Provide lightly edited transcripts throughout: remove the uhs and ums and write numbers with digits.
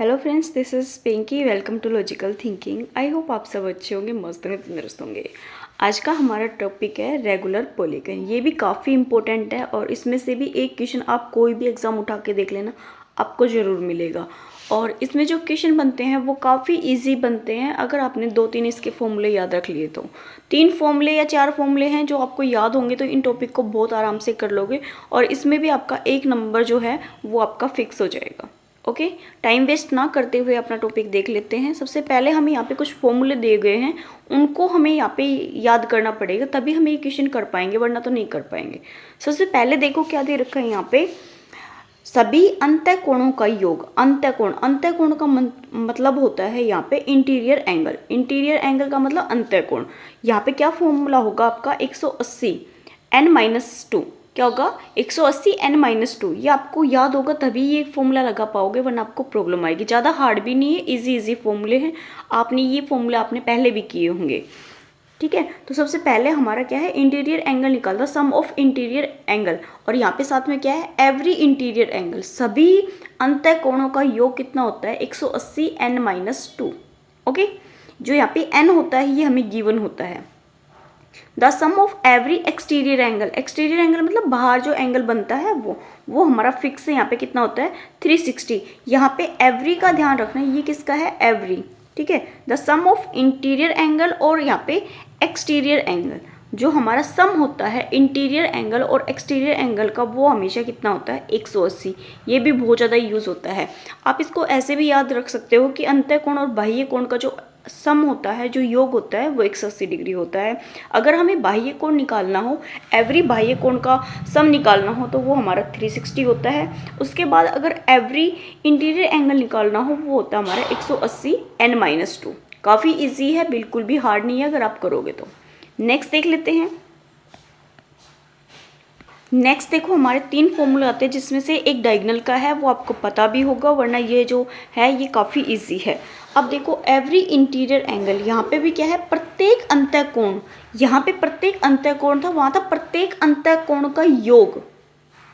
Hello friends, this is Pinky. Welcome to logical thinking. I hope आप सब अच्छे होंगे, मस्त होंगे, तंदुरुस्त होंगे। आज का हमारा टॉपिक है रेगुलर पॉलीगन। ये भी काफ़ी इंपॉर्टेंट है और इसमें से भी एक क्वेश्चन आप कोई भी एग्ज़ाम उठा के देख लेना, आपको ज़रूर मिलेगा। और इसमें जो क्वेश्चन बनते हैं वो काफ़ी ईजी बनते हैं अगर आपने 2-3 इसके फॉर्मूले याद रख लिए तो। 3 फॉर्मूले या 4 फॉर्मूले हैं जो आपको याद होंगे तो इन टॉपिक को बहुत आराम से कर लोगे और इसमें भी आपका 1 नंबर जो है वो आपका फिक्स हो जाएगा। ओके, टाइम वेस्ट ना करते हुए अपना टॉपिक देख लेते हैं। सबसे पहले हमें यहाँ पे कुछ फॉर्मूले दिए गए हैं, उनको हमें यहाँ पे याद करना पड़ेगा, तभी हम ये क्वेश्चन कर पाएंगे, वरना तो नहीं कर पाएंगे। सबसे पहले देखो क्या दे रखा है यहाँ पे, सभी अंतःकोणों का योग। अंतःकोण का मतलब होता है यहाँ पे इंटीरियर एंगल। इंटीरियर एंगल का मतलब अंतःकोण। यहाँ पे क्या फॉर्मूला होगा आपका, 180 n-2। क्या होगा, 180 n-2। ये आपको याद होगा तभी ये फॉर्मूला लगा पाओगे, वरना आपको प्रॉब्लम आएगी। ज़्यादा हार्ड भी नहीं है, इजी फॉर्मूले हैं। आपने ये फॉर्मूला आपने पहले भी किए होंगे, ठीक है। तो सबसे पहले हमारा क्या है, इंटीरियर एंगल निकाल दो, सम ऑफ इंटीरियर एंगल। और यहाँ पे साथ में क्या है, एवरी इंटीरियर एंगल। सभी अंतःकोणों का योग कितना होता है, 180 n-2। ओके, जो यहाँ पे n होता है ये हमें गिवन होता है। The sum of every exterior angle. Exterior angle मतलब बाहर जो एंगल बनता है वो हमारा फिक्स है। यहाँ पे कितना होता है, 360। यहाँ पे एवरी का ध्यान रखना, ये किसका है, एवरी, ठीक है। The sum of interior angle और यहाँ पे एक्सटीरियर एंगल, जो हमारा सम होता है इंटीरियर एंगल और एक्सटीरियर एंगल का, वो हमेशा कितना होता है, 180। ये भी बहुत ज़्यादा यूज़ होता है। आप इसको ऐसे भी याद रख सकते हो कि अंतःकोण और बाह्य कोण का जो सम होता है, जो योग होता है, वो 180 डिग्री होता है। अगर हमें बाह्य कोण निकालना हो, एवरी बाह्य कोण का सम निकालना हो, तो वो हमारा 360 होता है। उसके बाद अगर एवरी इंटीरियर एंगल निकालना हो, वो होता है हमारा 180 n-2। काफ़ी इजी है, बिल्कुल भी हार्ड नहीं है अगर आप करोगे तो। नेक्स्ट देख लेते हैं। नेक्स्ट देखो, हमारे 3 फॉर्मूले आते हैं जिसमें से एक डायगोनल का है, वो आपको पता भी होगा, वरना ये जो है ये काफ़ी इजी है। अब देखो, एवरी इंटीरियर एंगल, यहाँ पे भी क्या है, प्रत्येक अंतःकोण। यहाँ पे प्रत्येक अंतःकोण था, वहाँ था प्रत्येक अंतःकोण का योग।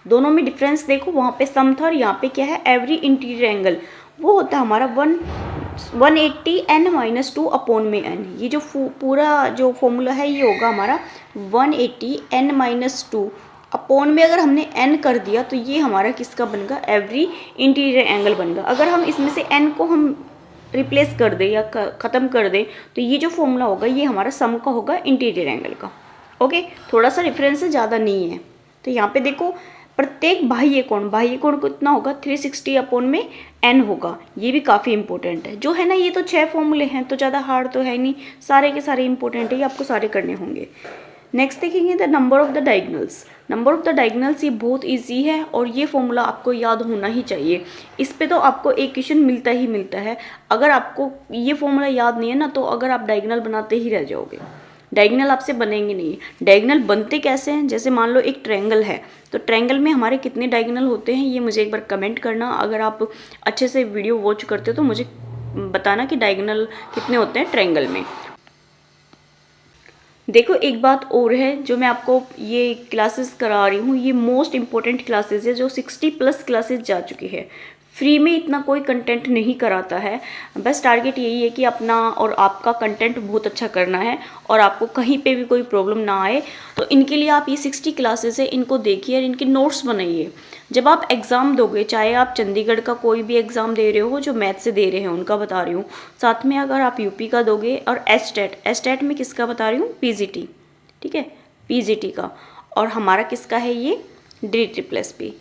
दोनों में डिफरेंस देखो, वहाँ पे सम था और यहाँ पे क्या है, एवरी इंटीरियर एंगल, वो होता है हमारा 180 n-2 अपॉन में n। ये जो पूरा जो फॉर्मूला है ये होगा हमारा 180 n-2 अपॉन में, अगर हमने n कर दिया तो ये हमारा किसका बनेगा, एवरी इंटीरियर एंगल बनेगा। अगर हम इसमें से n को हम रिप्लेस कर दें या ख़त्म कर दें तो ये जो फॉर्मूला होगा ये हमारा सम का होगा इंटीरियर एंगल का। ओके, थोड़ा सा डिफरेंस है, ज़्यादा नहीं है। तो यहाँ पे देखो, प्रत्येक बाह्य कोण कितना होगा, 360 अपॉन में n होगा। ये भी काफ़ी इंपॉर्टेंट है जो है ना। ये तो 6 फॉर्मूले हैं, तो ज़्यादा हार्ड तो है नहीं, सारे के सारे इंपॉर्टेंट है, ये आपको सारे करने होंगे। नेक्स्ट देखेंगे the number of the diagonals. Number of the diagonals ये बहुत इजी है और ये फॉर्मूला आपको याद होना ही चाहिए। इस पे तो आपको एक क्वेश्चन मिलता ही मिलता है। अगर आपको ये फॉर्मूला याद नहीं है ना, तो अगर आप डायगोनल बनाते ही रह जाओगे, डायगोनल आपसे बनेंगे नहीं। डायगोनल बनते कैसे हैं, जैसे मान लो एक ट्रायंगल है, तो ट्रायंगल में हमारे कितने डायगोनल होते हैं ये मुझे एक बार कमेंट करना। अगर आप अच्छे से वीडियो वॉच करते हो तो मुझे बताना कि डायगोनल कितने होते हैं ट्रायंगल में। देखो, एक बात और है जो मैं आपको ये क्लासेस करा रही हूँ, ये मोस्ट इंपॉर्टेंट क्लासेस है जो 60+ क्लासेस जा चुकी है। फ्री में इतना कोई कंटेंट नहीं कराता है, बस टारगेट यही है कि अपना और आपका कंटेंट बहुत अच्छा करना है और आपको कहीं पे भी कोई प्रॉब्लम ना आए। तो इनके लिए आप ये 60 क्लासेस है, इनको देखिए और इनके नोट्स बनाइए। जब आप एग्ज़ाम दोगे, चाहे आप चंडीगढ़ का कोई भी एग्ज़ाम दे रहे हो, जो मैथ से दे रहे हैं उनका बता रही हूँ, साथ में अगर आप यूपी का दोगे, और एस्टेट में किसका बता रही हूँ, पीजीटी, ठीक है, पीजीटी का, और हमारा किसका है ये, DTPP।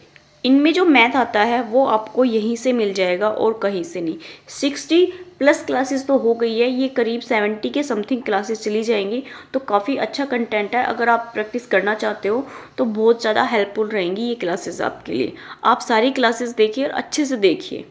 इनमें जो मैथ आता है वो आपको यहीं से मिल जाएगा और कहीं से नहीं। 60+ क्लासेस तो हो गई है, ये करीब 70 के समथिंग क्लासेस चली जाएंगी, तो काफ़ी अच्छा कंटेंट है। अगर आप प्रैक्टिस करना चाहते हो तो बहुत ज़्यादा हेल्पफुल रहेंगी ये क्लासेस आपके लिए। आप सारी क्लासेस देखिए और अच्छे से देखिए।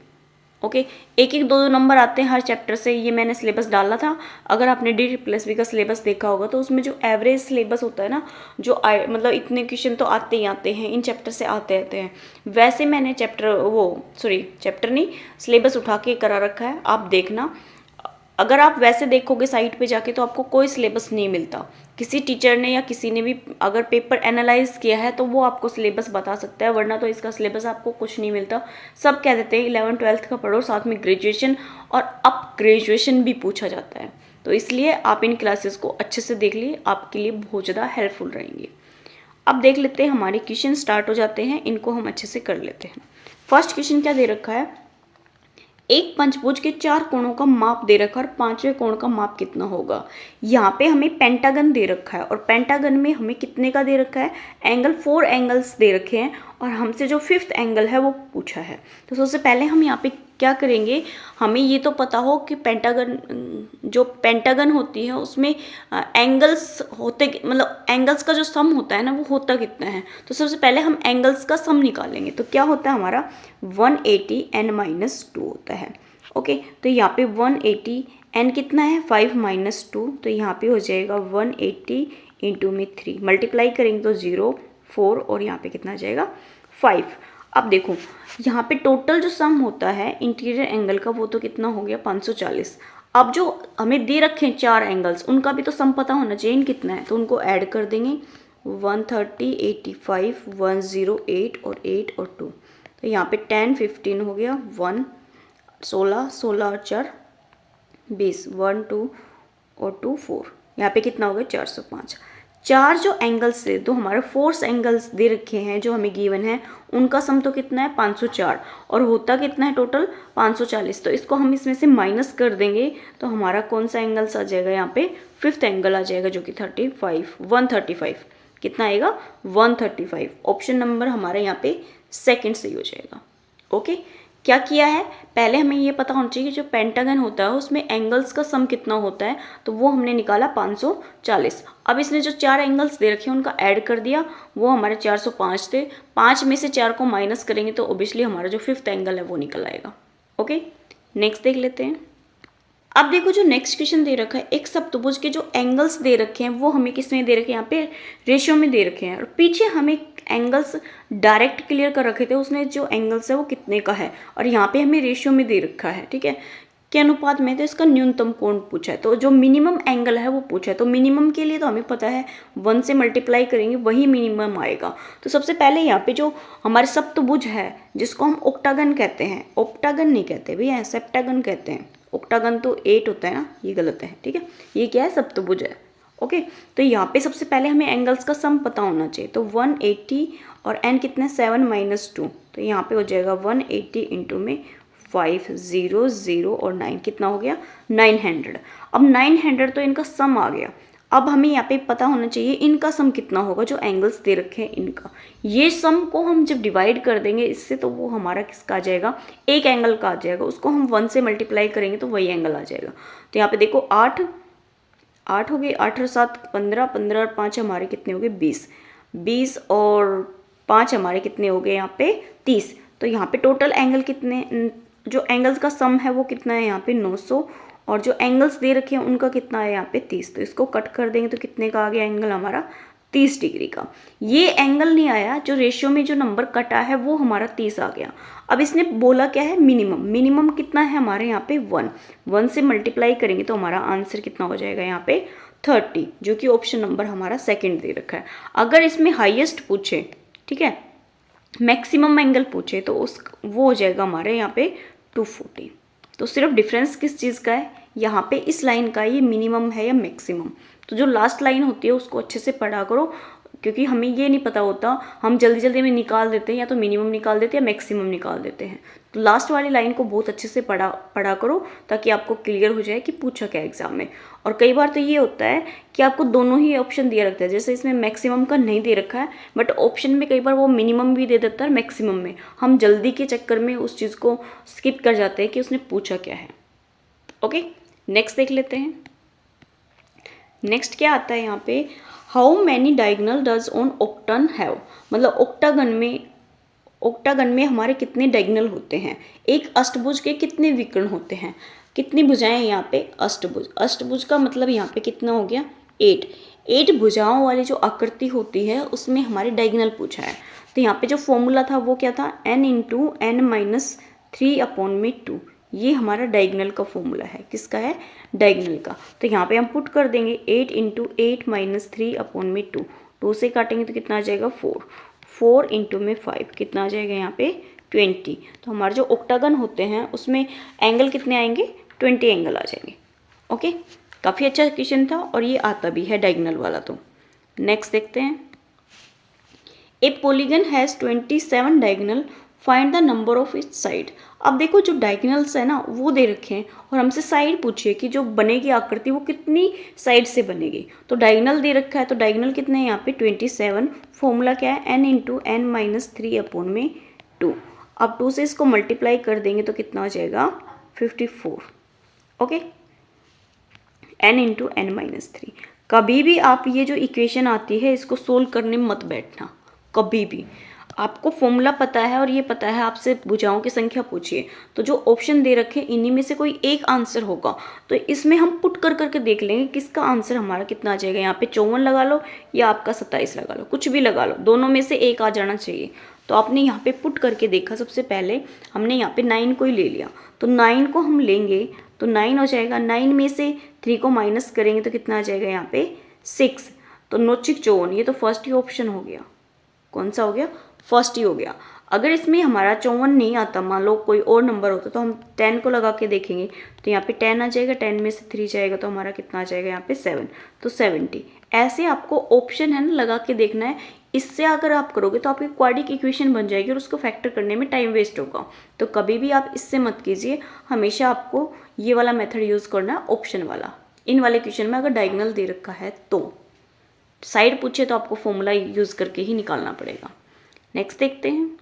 ओके, 1-1 2-2 नंबर आते हैं हर चैप्टर से, ये मैंने सिलेबस डाला था। अगर आपने DTPP का सिलेबस देखा होगा तो उसमें जो एवरेज सिलेबस होता है ना, जो मतलब इतने क्वेश्चन तो आते ही आते हैं, इन चैप्टर से आते रहते हैं, वैसे मैंने चैप्टर नहीं, सिलेबस उठा के करा रखा है, आप देखना। अगर आप वैसे देखोगे साइट पे जाके तो आपको कोई सिलेबस नहीं मिलता, किसी टीचर ने या किसी ने भी अगर पेपर एनालाइज किया है तो वो आपको सिलेबस बता सकता है, वरना तो इसका सिलेबस आपको कुछ नहीं मिलता। सब कह देते हैं 11th-12th का पढ़ो, साथ में ग्रेजुएशन और अब ग्रेजुएशन भी पूछा जाता है। तो इसलिए आप इन क्लासेस को अच्छे से देख लिए, आपके लिए बहुत ज़्यादा हेल्पफुल रहेंगे। अब देख लेते हैं, हमारे क्वेश्चन स्टार्ट हो जाते हैं, इनको हम अच्छे से कर लेते हैं। फर्स्ट क्वेश्चन क्या दे रखा है, एक पंचभुज के 4 कोणों का माप दे रखा है और 5वें कोण का माप कितना होगा। यहाँ पे हमें पेंटागन दे रखा है और पेंटागन में हमें कितने का दे रखा है, एंगल 4 एंगल्स दे रखे हैं और हमसे जो 5th एंगल है वो पूछा है। तो सबसे पहले हम यहाँ पे क्या करेंगे, हमें ये तो पता हो कि पेंटागन, जो पेंटागन होती है उसमें एंगल्स होते, मतलब एंगल्स का जो सम होता है ना वो होता कितना है। तो सबसे पहले हम एंगल्स का सम निकालेंगे। तो क्या होता है हमारा 180 n-2 होता है। ओके, तो यहाँ पे 180 n कितना है 5 - 2, तो यहाँ पे हो जाएगा 180 इंटू में 3 मल्टीप्लाई करेंगे तो 0 4 और यहाँ पे कितना आ जाएगा 5। अब देखो यहाँ पे टोटल जो सम होता है इंटीरियर एंगल का वो तो कितना हो गया 540। अब जो हमें दे रखे हैं 4 एंगल्स उनका भी तो सम पता होना चाहिए कितना है, तो उनको ऐड कर देंगे 130 85 108 और 8 और 2, तो यहाँ पे 10 15 हो गया 1 16 16 और 4 20 1 2 और 2 4, यहाँ पे कितना हो गया 405। 4 जो एंगल्स से तो हमारे फोर्स एंगल्स दे रखे हैं जो हमें गिवन है उनका सम तो कितना है 504 और होता कितना है टोटल 540। तो इसको हम इसमें से माइनस कर देंगे तो हमारा कौन सा एंगल्स आ जाएगा, यहाँ पे 5th एंगल आ जाएगा जो कि 135। कितना आएगा 135। ऑप्शन नंबर हमारा यहाँ पे सेकंड सही हो जाएगा। ओके, क्या किया है, पहले हमें ये पता होना चाहिए कि जो पेंटागन होता है उसमें एंगल्स का सम कितना होता है, तो वो हमने निकाला 540। अब इसने जो 4 एंगल्स दे रखे हैं उनका ऐड कर दिया, वो हमारे 405 थे। 5 में से 4 को माइनस करेंगे तो ओबियसली हमारा जो 5th एंगल है वो निकल आएगा। ओके, नेक्स्ट देख लेते हैं। अब देखो जो नेक्स्ट क्वेश्चन दे रखा है, एक सप्तभुज के जो एंगल्स दे रखे हैं वो हमें किस में दे रखे हैं, यहाँ पे रेशियो में दे रखे हैं और पीछे हमें एंगल्स डायरेक्ट क्लियर कर रखे थे, उसने जो एंगल्स है वो कितने का है और यहाँ पे हमें रेशियो में दे रखा है, ठीक है, के अनुपात में, तो इसका न्यूनतम कोण पूछा है, तो जो मिनिमम एंगल है वो पूछा है। तो मिनिमम के लिए तो हमें पता है 1 से मल्टीप्लाई करेंगे वही मिनिमम आएगा। तो सबसे पहले यहाँ पे जो हमारे सप्तभुज है जिसको हम ऑक्टागन कहते हैं, ऑक्टागन नहीं कहते भैया, सेप्टागन कहते हैं। ऑक्टागन तो 8 होता है ना, ये गलत है, ठीक है, ये क्या है सप्तभुज है। ओके, तो यहाँ पे सबसे पहले हमें एंगल्स का सम पता होना चाहिए। तो 180 और n कितना 7 - 2, तो यहाँ पे हो जाएगा 180 इंटू में 5 0 0 और 9 कितना हो गया 900। अब 900 तो इनका सम आ गया। अब हमें यहाँ पे पता होना चाहिए इनका सम कितना होगा, जो एंगल्स दे रखे हैं इनका। ये सम को हम जब डिवाइड कर देंगे इससे तो वो हमारा किसका आ जाएगा, एक एंगल का आ जाएगा, उसको हम 1 से मल्टीप्लाई करेंगे तो वही एंगल आ जाएगा। तो यहाँ पे देखो 8 हो गए, 8 और 7 15, 15 और 5 हमारे कितने हो गए 20, 20 और 5 हमारे कितने हो गए यहाँ पे 30। तो यहाँ पे टोटल एंगल कितने, जो एंगल्स का सम है वो कितना है यहाँ पे 900 और जो एंगल्स दे रखे हैं उनका कितना है यहाँ पे 30। तो इसको कट कर देंगे तो कितने का आ गया एंगल हमारा 30 डिग्री का। ये एंगल नहीं आया, जो रेशियो में जो नंबर कटा है वो हमारा 30 आ गया। अब इसने बोला क्या है मिनिमम, मिनिमम कितना है हमारे यहाँ पे 1 से मल्टीप्लाई करेंगे तो हमारा आंसर कितना हो जाएगा यहाँ पे 30, जो कि ऑप्शन नंबर हमारा सेकंड दे रखा है। अगर इसमें हाईएस्ट पूछे, ठीक है, मैक्सिमम एंगल पूछे तो वो हो जाएगा हमारे यहाँ पे 240। तो सिर्फ डिफरेंस किस चीज़ का है, यहाँ पे इस लाइन का, ये मिनिमम है या मैक्सिमम। तो जो लास्ट लाइन होती है उसको अच्छे से पढ़ा करो, क्योंकि हमें ये नहीं पता होता, हम जल्दी जल्दी में निकाल देते हैं, या तो मिनिमम निकाल देते हैं या मैक्सिमम निकाल देते हैं। तो लास्ट वाली लाइन को बहुत अच्छे से पढ़ा करो ताकि आपको क्लियर हो जाए कि पूछा क्या एग्जाम में। और कई बार तो ये होता है कि आपको दोनों ही ऑप्शन दिया रखता है, जैसे इसमें मैक्सिमम का नहीं दे रखा है बट ऑप्शन में कई बार वो मिनिमम भी दे देता है, मैक्सिमम में हम जल्दी के चक्कर में उस चीज़ को स्किप कर जाते हैं कि उसने पूछा क्या है। ओके, नेक्स्ट देख लेते हैं। नेक्स्ट क्या आता है यहाँ पे, how many diagonal does an octagon have, मतलब ऑक्टागन में हमारे कितने डायगोनल होते हैं, एक अष्टभुज के कितने विकर्ण होते हैं, कितनी भुजाएं यहाँ पे अष्टभुज। अष्टभुज का मतलब यहाँ पे कितना हो गया 8 भुजाओं वाली जो आकृति होती है उसमें हमारे डायगोनल पूछा है। तो यहाँ पे जो फॉर्मूला था वो क्या था, n × n - 3/2, ये हमारा डायगोनल का फॉर्मूला है। किसका है? डायगोनल का। तो यहाँ पे हम पुट कर देंगे 8 इंटू 8 माइनस 3 अपॉन में 2, 2 से काटेंगे तो कितना आ जाएगा 4, 4 इंटू में 5 कितना आ जाएगा यहाँ पे 20। तो हमारे जो ऑक्टागन होते हैं उसमें एंगल कितने आएंगे? 20 एंगल आ जाएंगे। ओके, काफ़ी अच्छा क्वेश्चन था और ये आता भी है डायगोनल वाला। तो नेक्स्ट देखते हैं। ए polygon has 27 diagonal, find the number of its side. अब देखो जो डायगोनल्स है ना वो दे रखे हैं और हमसे साइड पूछिए कि जो बनेगी आकृति वो कितनी साइड से बनेगी। तो डायगोनल दे रखा है, तो डायगोनल कितने हैं यहाँ पे 27। फॉर्मूला क्या है? n into n minus 3 upon में 2। अब 2 से इसको मल्टीप्लाई कर देंगे तो कितना हो जाएगा 54। Okay, n into n minus 3। कभी भी आप ये जो इक्वेशन आती है इसको सोल्व करने में मत बैठना, कभी भी। आपको फॉर्मूला पता है और ये पता है, आपसे भुजाओं की संख्या पूछिए तो जो ऑप्शन दे रखे हैं इन्हीं में से कोई एक आंसर होगा। तो इसमें हम पुट कर करके देख लेंगे किसका आंसर हमारा कितना आ जाएगा। यहाँ पे 54 लगा लो या आपका 27 लगा लो, कुछ भी लगा लो, दोनों में से एक आ जाना चाहिए। तो आपने यहाँ पे पुट करके देखा, सबसे पहले हमने यहाँ पे 9 को ही ले लिया, तो 9 को हम लेंगे तो 9 हो जाएगा। 9 में से 3 को माइनस करेंगे तो कितना आ जाएगा यहाँ पे 6। तो 9 6 54, ये तो फर्स्ट ही ऑप्शन हो गया। कौन सा हो गया? फर्स्ट ही हो गया। अगर इसमें हमारा 54 नहीं आता, मान लो कोई और नंबर होता, तो हम 10 को लगा के देखेंगे तो यहाँ पे 10 आ जाएगा, 10 में से 3 जाएगा तो हमारा कितना आ जाएगा यहाँ पे 7, तो 70। ऐसे आपको ऑप्शन है ना लगा के देखना है। इससे अगर आप करोगे तो आपकी क्वाड्रिक इक्वेशन बन जाएगी और उसको फैक्टर करने में टाइम वेस्ट होगा। तो कभी भी आप इससे मत कीजिए, हमेशा आपको ये वाला मेथड यूज़ करना है, ऑप्शन वाला। इन वाले क्वेश्चन में अगर डायगोनल दे रखा है तो साइड पूछे तो आपको फॉर्मूला यूज़ करके ही निकालना पड़ेगा। नेक्स्ट देखते हैं।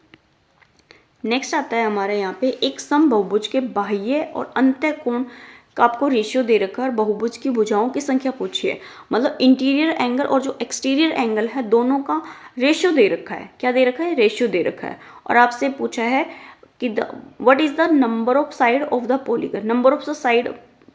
नेक्स्ट आता है हमारे यहाँ पे एक समबहुभुज के बाह्य और अंतः कोण का आपको रेशियो दे रखा है और बहुभुज की भुजाओं की संख्या पूछी है। मतलब इंटीरियर एंगल और जो एक्सटीरियर एंगल है दोनों का रेशियो दे रखा है। क्या दे रखा है? रेशियो दे रखा है। और आपसे पूछा है कि what is the number of side of the polygon, number of the side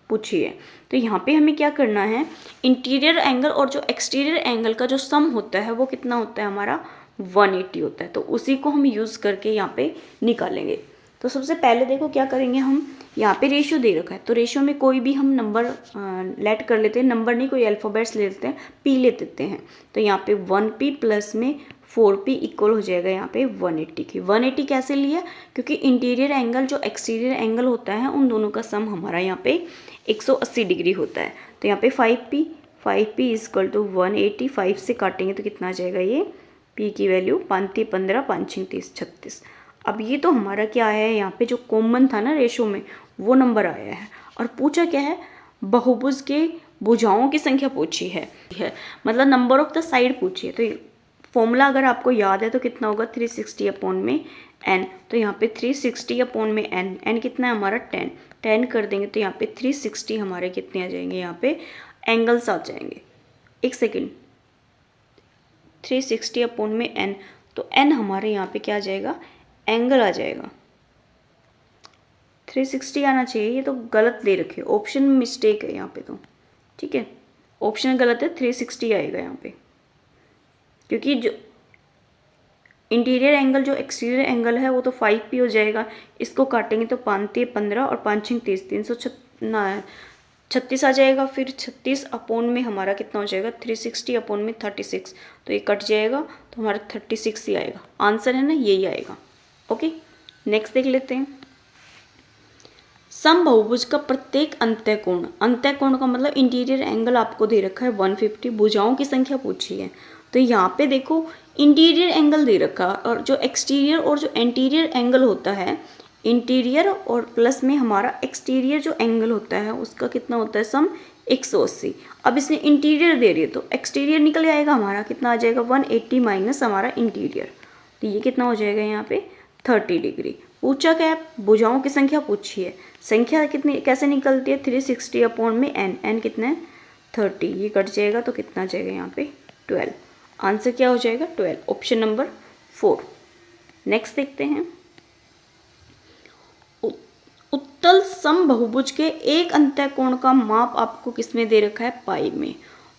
पूछी है। तो यहाँ पे हमें क्या करना है, इंटीरियर एंगल और जो एक्सटीरियर एंगल का जो सम होता है वो कितना होता है हमारा 180 होता है। तो उसी को हम यूज़ करके यहाँ पे निकालेंगे। तो सबसे पहले देखो क्या करेंगे, हम यहाँ पे रेशियो दे रखा है तो रेशियो में कोई भी हम नंबर लेट कर लेते हैं, नंबर नहीं कोई अल्फ़ाबेट्स ले लेते हैं, पी ले देते हैं। तो यहाँ पे 1p प्लस में 4p इक्वल हो जाएगा यहाँ पे 180 की। 180 कैसे लिया? क्योंकि इंटीरियर एंगल जो एक्सटीरियर एंगल होता है उन दोनों का सम हमारा यहाँ पे 180 डिग्री होता है। तो यहाँ पे 5p इक्वल टू 180, 5 से काटेंगे तो कितना आ जाएगा, ये p की वैल्यू 5 15 5 30 36। अब ये तो हमारा क्या है, यहाँ पे जो कॉमन था ना रेशो में वो नंबर आया है। और पूछा क्या है, बहुभुज के भुजाओं की संख्या पूछी है, मतलब नंबर ऑफ द साइड पूछी है। तो फॉर्मूला अगर आपको याद है तो कितना होगा 360 अपॉन में n। तो यहाँ पे 360 अपॉन में n कितना है हमारा 10 कर देंगे तो यहाँ पे 360 हमारे कितने आ जाएंगे, यहाँ पे एंगल्स आ जाएंगे। एक सेकेंड, 360 अपॉन में n, तो n हमारे यहाँ पे क्या आ जाएगा, एंगल आ जाएगा। 360 आना चाहिए, ये तो गलत दे रखे, ऑप्शन में मिस्टेक है यहाँ पे तो, ठीक है, ऑप्शन गलत है, 360 आएगा यहाँ पे। क्योंकि जो इंटीरियर एंगल जो एक्सटीरियर एंगल है वो तो 5p हो जाएगा, इसको काटेंगे तो 5 15 और 5 30 336 आ जाएगा। फिर 36 अपॉन में हमारा कितना हो जाएगा 360 अपॉन में 36, तो ये कट जाएगा तो हमारा 36 ही आएगा। आंसर है ना, यही आएगा। ओके, नेक्स्ट देख लेते हैं। समबहुभुज का प्रत्येक अंतःकोण, अंतःकोण का मतलब इंटीरियर एंगल आपको दे रखा है 150, भुजाओं की संख्या पूछी है। तो यहाँ पे देखो इंटीरियर एंगल दे रखा है और जो एक्सटीरियर और जो एंटीरियर एंगल होता है, इंटीरियर और प्लस में हमारा एक्सटीरियर जो एंगल होता है उसका कितना होता है सम 180। अब इसने इंटीरियर दे रही है तो एक्सटीरियर निकल आएगा हमारा, कितना आ जाएगा 180 माइनस हमारा इंटीरियर, तो ये कितना हो जाएगा यहाँ पे 30 डिग्री। पूछा क्या है, भुजाओं की संख्या पूछी है। संख्या कितनी कैसे निकलती है, 360 अपॉन में n कितना है 30, ये कट जाएगा तो कितना आ जाएगा यहाँ पे 12। आंसर क्या हो जाएगा 12, ऑप्शन नंबर 4। नेक्स्ट देखते हैं। उत्तल समबहुभुज के एक अंतःकोण का माप आपको किसमें दे रखा है, पाई में।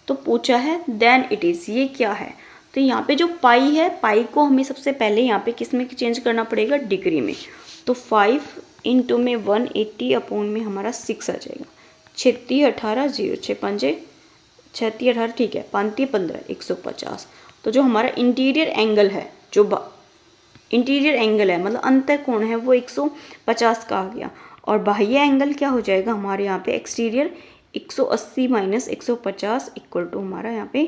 तो पूछा है देन इट इज, ये क्या है। तो यहाँ पे जो पाई है, पाई को हमें सबसे पहले यहाँ पे किस में चेंज करना पड़ेगा, डिग्री में। तो 5 इंटू में 180 अपॉन में हमारा 6 आ जाएगा। 36 18 0 6 पंजे 36 18 ठीक है, 5 15 150। तो जो हमारा इंटीरियर एंगल है, जो इंटीरियर एंगल है मतलब अंतः कोण है वो 150 का आ गया। और बाह्य एंगल क्या हो जाएगा हमारे यहाँ पे एक्सटीरियर 180 माइनस 150 इक्वल टू हमारा यहाँ पे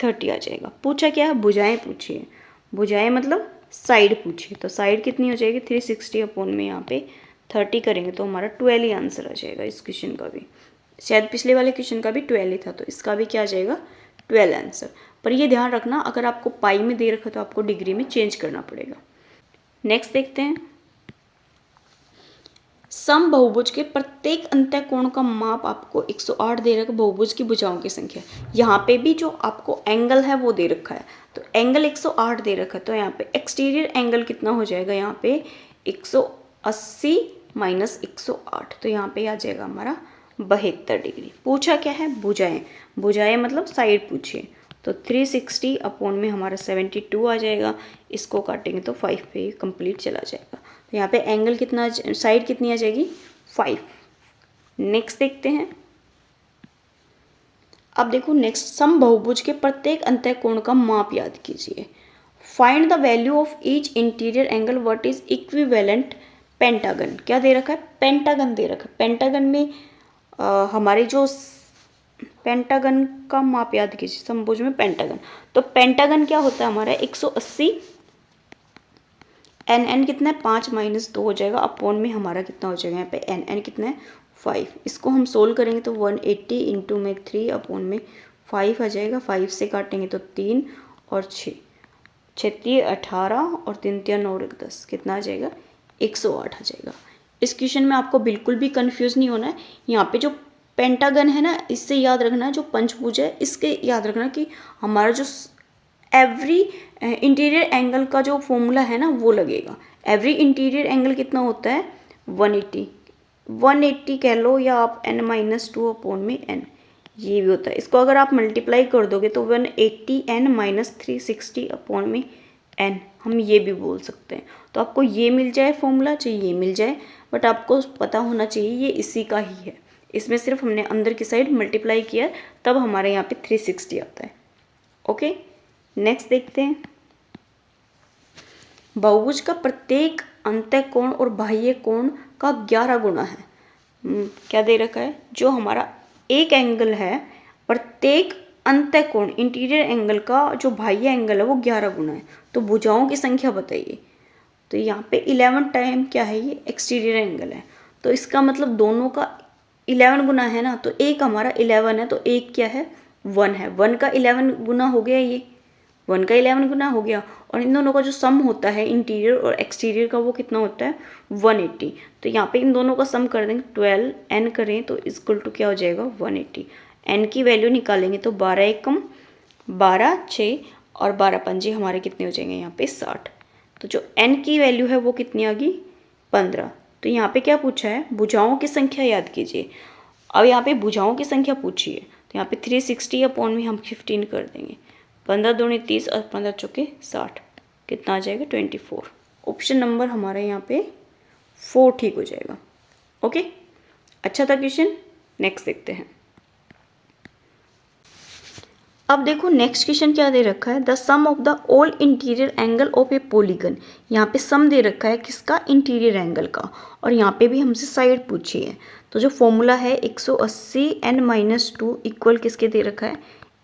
30 आ जाएगा। पूछा क्या है, भुजाएं पूछिए। भुजाएं मतलब साइड पूछिए। तो साइड कितनी हो जाएगी 360 अपॉन में यहाँ पे 30 करेंगे तो हमारा 12 ही आंसर आ जाएगा इस क्वेश्चन का भी। शायद पिछले वाले क्वेश्चन का भी 12 ही था, तो इसका भी क्या आ जाएगा 12 आंसर। पर ये ध्यान रखना अगर आपको पाई में दे रखा तो आपको डिग्री में चेंज करना पड़ेगा। नेक्स्ट देखते हैं, सम बहुभुज के प्रत्येक अंतः कोण का माप आपको 108 दे रखा है। बहुभुज की भुजाओं की संख्या, यहाँ पे भी जो आपको एंगल है वो दे रखा है, तो एंगल 108 दे रखा है। तो यहाँ पे एक्सटीरियर एंगल कितना हो जाएगा यहाँ पे 180 माइनस 108, तो यहाँ पे आ जाएगा हमारा 72 डिग्री। पूछा क्या है, भुजाएं। भुजाएं मतलब साइड पूछिए। तो 360 अपॉन में हमारा 72 आ जाएगा। इसको काटेंगे तो 5 पे कंप्लीट चला जाएगा। तो यहाँ पे एंगल कितना, साइड कितनी आ जाएगी 5। नेक्स्ट देखते हैं, अब देखो नेक्स्ट, सम बहुभुज के प्रत्येक अंतः कोण का माप याद कीजिए। Find the value of each interior angle what is equivalent pentagon. क्या दे रखा है, पेंटागन दे रखा है। पेंटागन में हमारे जो पेंटागन का माप याद कीजिए, समभुज में पेंटागन। तो पेंटागन क्या होता है हमारा 180, एन कितना है 5 माइनस 2 हो जाएगा अपॉन में हमारा कितना हो जाएगा यहाँ पे एन कितना है 5। इसको हम सोल्व करेंगे तो 180 इंटू में 3 अपॉन में 5 आ जाएगा। 5 से काटेंगे तो 3 और 6, 36 18 और 3 3 9 10, कितना आ जाएगा 108 आ जाएगा। इस क्वेश्चन में आपको बिल्कुल भी कंफ्यूज नहीं होना है। यहाँ पे जो पेंटागन है ना, इससे याद रखना है, जो पंचभुज है इसके याद रखना कि हमारा जो एवरी इंटीरियर एंगल का जो फॉर्मूला है ना वो लगेगा। एवरी इंटीरियर एंगल कितना होता है 180 कह लो, या आप n माइनस 2 अपॉन में n, ये भी होता है। इसको अगर आप मल्टीप्लाई कर दोगे तो 180 n माइनस 360 अपॉन में n, हम ये भी बोल सकते हैं। तो आपको ये मिल जाए फॉर्मूला, चाहे ये मिल जाए, बट आपको पता होना चाहिए ये इसी का ही है। इसमें सिर्फ हमने अंदर की साइड मल्टीप्लाई किया तब हमारे यहाँ पे 360 आता है। ओके, नेक्स्ट देखते हैं, बहुभुज का प्रत्येक अंतः कोण और बाह्य कोण का 11 गुना है। क्या दे रखा है, जो हमारा एक एंगल है प्रत्येक अंतः कोण इंटीरियर एंगल का जो बाह्य एंगल है वो 11 गुना है। तो भुजाओं की संख्या बताइए। तो यहाँ पे 11 टाइम क्या है, ये एक्सटीरियर एंगल है, तो इसका मतलब दोनों का 11 गुना है ना। तो एक हमारा 11 है, तो एक क्या है 1 है। 1 का 11 गुना हो गया, ये 1 का 11 गुना हो गया। और इन दोनों का जो सम होता है इंटीरियर और एक्सटीरियर का वो कितना होता है 180। तो यहाँ पे इन दोनों का सम कर देंगे 12 n करें तो इक्वल टू क्या हो जाएगा 180। n की वैल्यू निकालेंगे तो 12 एकम 12 6 और 12 पंजे हमारे कितने हो जाएंगे यहाँ पे 60। तो जो n की वैल्यू है वो कितनी आ गई 15। तो यहाँ पे क्या पूछा है, भुजाओं की संख्या याद कीजिए। अब यहाँ पे भुजाओं की संख्या पूछिए, तो यहाँ पे 360 अपॉन में हम 15 कर देंगे। 15 दूनी 30 और 15 चौके 60, कितना आ जाएगा 24। ऑप्शन नंबर हमारा यहाँ पे 4 ठीक हो जाएगा। ओके, अच्छा था क्वेश्चन। नेक्स्ट देखते हैं, अब देखो नेक्स्ट क्वेश्चन क्या दे रखा है, the sum of the all interior angle of a polygon. यहाँ पे सम दे रखा है किसका, इंटीरियर एंगल का, और यहाँ पे भी हमसे साइड पूछी है। तो जो फॉर्मूला है 180 n माइनस 2 इक्वल किसके दे रखा है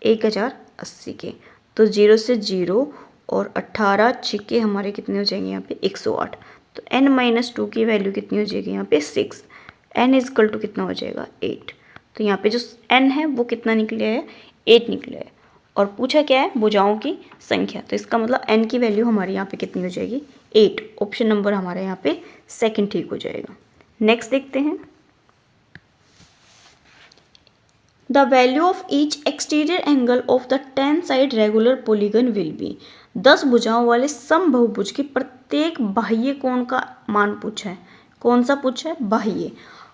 1080 के। तो 0 से 0 और 18 छिके हमारे कितने हो जाएंगे यहाँ पे 108। तो n माइनस 2 की वैल्यू कितनी हो जाएगी यहाँ पे 6। n इज इक्वल टू कितना हो जाएगा 8। तो यहाँ पे जो n है वो कितना निकला है 8 निकला है। और पूछा क्या है, भुजाओं की संख्या। तो इसका मतलब n की वैल्यू हमारे यहाँ पे कितनी हो जाएगी 8। ऑप्शन नंबर हमारे यहाँ पे सेकंड ठीक हो जाएगा। नेक्स्ट देखते हैं, the value of each exterior angle of the 10 side regular polygon will be. 10 भुजाओं वाले सम बहुभुज के प्रत्येक बाह्य कोण का मान पूछा है। कौन सा पूछा है, बाह्य।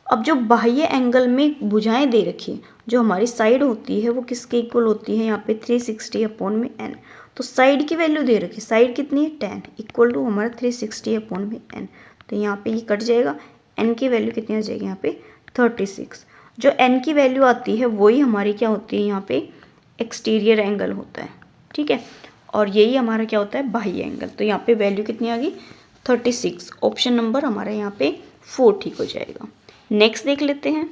अब जो बाह्य एंगल में भुजाएं दे रखी है, जो हमारी साइड होती है वो किसके इक्वल होती है यहाँ पे 360 अपॉन में n। तो साइड की वैल्यू दे रखी है, साइड कितनी है 10 इक्वल टू हमारा 360 अपॉन में n। तो यहाँ पे ये कट जाएगा, n की वैल्यू कितनी आ जाएगी यहाँ पे 36। जो n की वैल्यू आती है वही हमारी क्या होती है यहाँ पे एक्सटीरियर एंगल होता है, ठीक है। और यही हमारा क्या होता है बाह्य एंगल। तो यहाँ पे वैल्यू कितनी आ गई 36। ऑप्शन नंबर हमारा यहाँ पे 4 ठीक हो जाएगा। नेक्स्ट देख लेते हैं।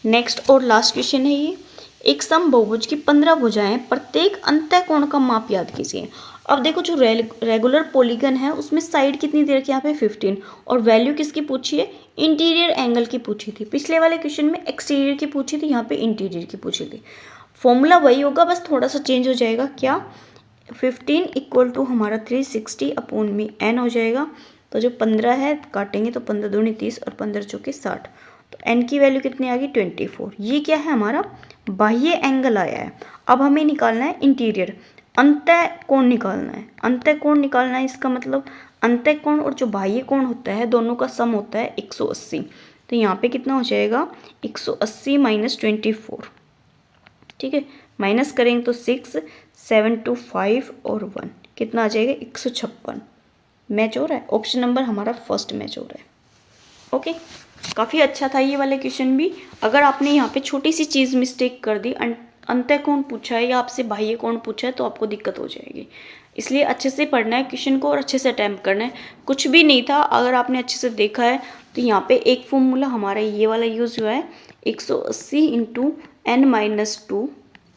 नेक्स्ट और लास्ट क्वेश्चन है ये, एक समबहुभुज की 15 भुजाएं, प्रत्येक अंतःकोण का माप याद कीजिए। अब देखो जो रेगुलर पॉलीगन है उसमें साइड कितनी दे रखी है यहाँ पे 15, और वैल्यू किसकी पूछी है इंटीरियर एंगल की पूछी थी। पिछले वाले क्वेश्चन में एक्सटीरियर की पूछी थी, यहाँ पे इंटीरियर की पूछी थी। फॉर्मूला वही होगा, बस थोड़ा सा चेंज हो जाएगा। क्या 15 इक्वल टू हमारा 360 अपॉन में n हो जाएगा। तो जो 15 है काटेंगे तो 15 दूनी 30 और 15 चौके 60। तो n की वैल्यू कितनी आ गई 24। ये क्या है हमारा बाह्य एंगल आया है। अब हमें निकालना है इंटीरियर, अंतःकोण निकालना है। अंतःकोण निकालना है इसका मतलब अंतःकोण और जो बाह्य कोण होता है दोनों का सम होता है 180। तो यहाँ पे कितना हो जाएगा 180 माइनस 24, ठीक है। माइनस करेंगे तो 6, 7, 2, 5 और 1 कितना आ जाएगा 156। मैच हो रहा है, ऑप्शन नंबर हमारा फर्स्ट मैच हो रहा है। ओके, काफ़ी अच्छा था ये वाले क्वेश्चन भी। अगर आपने यहाँ पे छोटी सी चीज़ मिस्टेक कर दी, अंतःकोण पूछा है या आपसे बाह्य कोण पूछा है, तो आपको दिक्कत हो जाएगी। इसलिए अच्छे से पढ़ना है क्वेश्चन को और अच्छे से अटैम्प्ट करना है। कुछ भी नहीं था, अगर आपने अच्छे से देखा है तो यहाँ पे एक फॉर्मूला हमारा ये वाला यूज़ हुआ है 180 इंटू n-2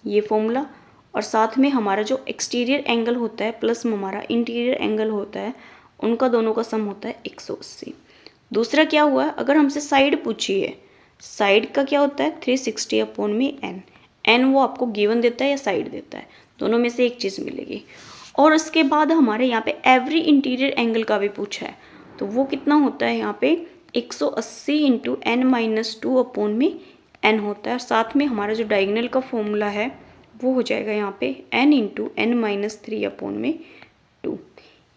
ये फॉर्मूला, और साथ में हमारा जो एक्सटीरियर एंगल होता है प्लस हमारा इंटीरियर एंगल होता है उनका दोनों का सम होता है 180। दूसरा क्या हुआ है, अगर हमसे साइड पूछी है, साइड का क्या होता है 360 अपॉन में n वो आपको गिवन देता है या साइड देता है, दोनों में से एक चीज़ मिलेगी। और उसके बाद हमारे यहाँ पे एवरी इंटीरियर एंगल का भी पूछा है, तो वो कितना होता है यहाँ पे 180 इंटू n-2 अपॉन में n होता है। और साथ में हमारा जो डायगोनल का फॉर्मूला है वो हो जाएगा यहाँ पे n इंटू n-3 अपॉन में 2।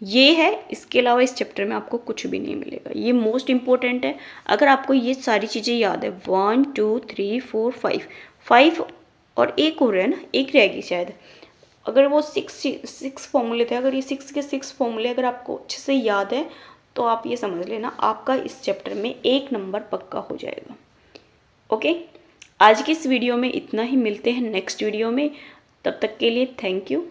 ये है, इसके अलावा इस चैप्टर में आपको कुछ भी नहीं मिलेगा। ये मोस्ट इंपॉर्टेंट है। अगर आपको ये सारी चीज़ें याद है 1, 2, 3, 4, 5 और एक हो रहा है ना, एक रहेगी शायद। अगर वो 6 फॉर्मूले थे, अगर ये 6 के 6 फॉर्मूले अगर आपको अच्छे से याद है तो आप ये समझ लेना आपका इस चैप्टर में 1 नंबर पक्का हो जाएगा। ओके, आज की इस वीडियो में इतना ही, मिलते हैं नेक्स्ट वीडियो में। तब तक के लिए थैंक यू।